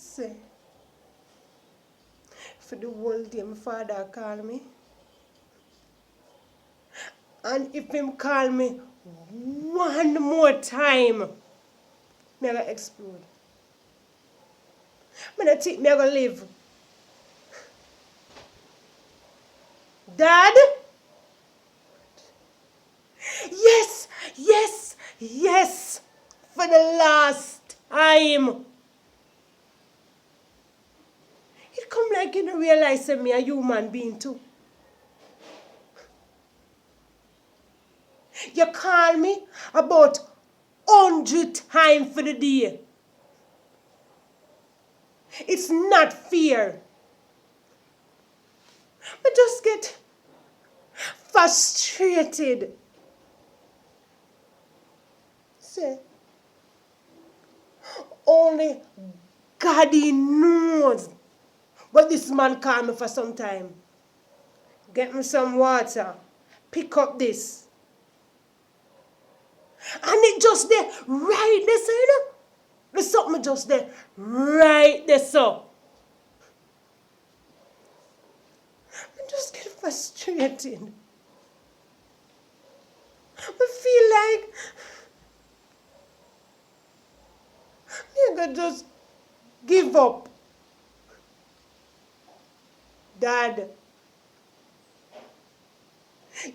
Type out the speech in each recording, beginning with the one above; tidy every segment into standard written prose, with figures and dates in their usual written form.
Say, for the whole day my father call me. And if him call me one more time, me gonna explode. Me not think me gonna live. Dad? Yes, yes, yes. For the last time. It come like you don't realize that me a human being too. You call me about 100 times for the day. It's not fair. I just get frustrated. Say, only God knows. But this man called me for some time. Get me some water. Pick up this. And it just there, right there, so you know. There's something just there, right there, so. I just get frustrated. I feel like I could just give up. Dad,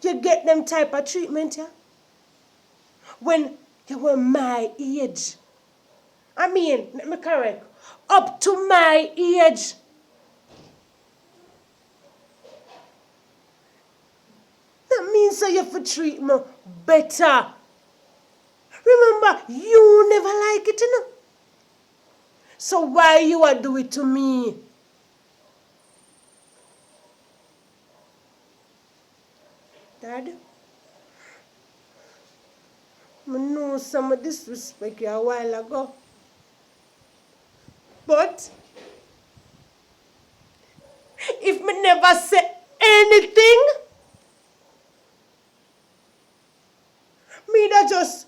you get them type of treatment, yeah? When you were my age. I mean, let me correct. Up to my age. That means that you have to treat me better. Remember, you never like it, you know? So why you are do it to me? Dad, I know some of disrespect you a while ago. But if me never say anything, me that just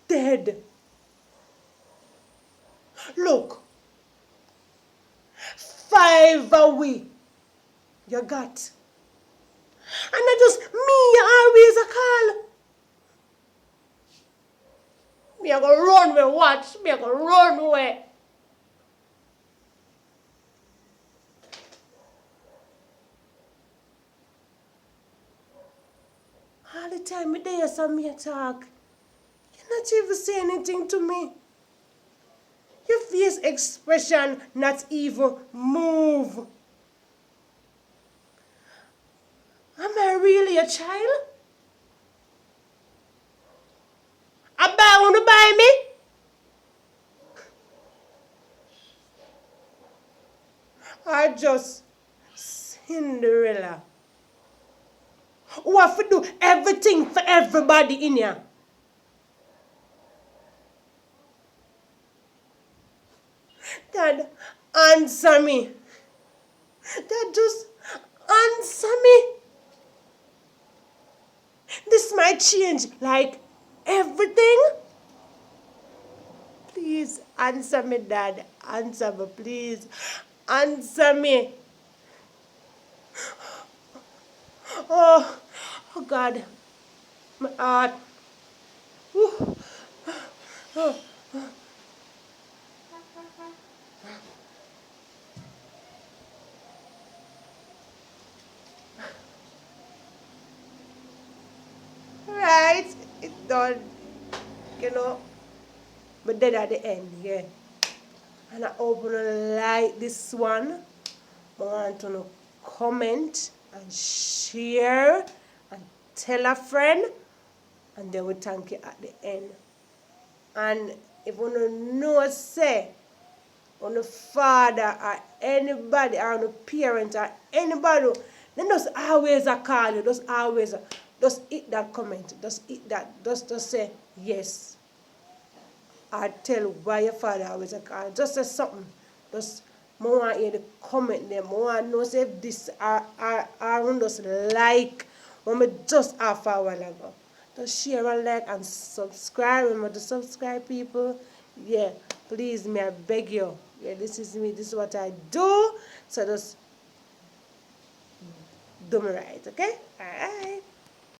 dead. Look, 5 a week you got. And I just, me always a call. Me a go run me watch, me a go run away. All the time me there so me talk. You not even say anything to me. Your face expression not even move. Am I really a child? I buy wanna buy me? I just Cinderella. Who have to do everything for everybody in here. Dad, answer me. Dad, just answer me. This might change, like, everything. Please answer me, Dad. Answer me, please. Answer me. Oh, oh God. My heart. Whew. Oh. Right, it's done. You know. But then at the end, yeah. And I hope you like this one. I want to comment and share and tell a friend. And then we thank you at the end. And if you don't know, say, on the father or anybody or the parent or anybody, then just always a call you, just always, just hit that comment, just hit that, just say yes. Or tell why your father always a call. Just say something. Just more want hear the comment them. More want know say if this I just like when me just half a while ago. to share and like and subscribe. Remember to subscribe, people. Yeah, please, may I beg you. Yeah, this is me. This is what I do. So just do me right, okay? All right.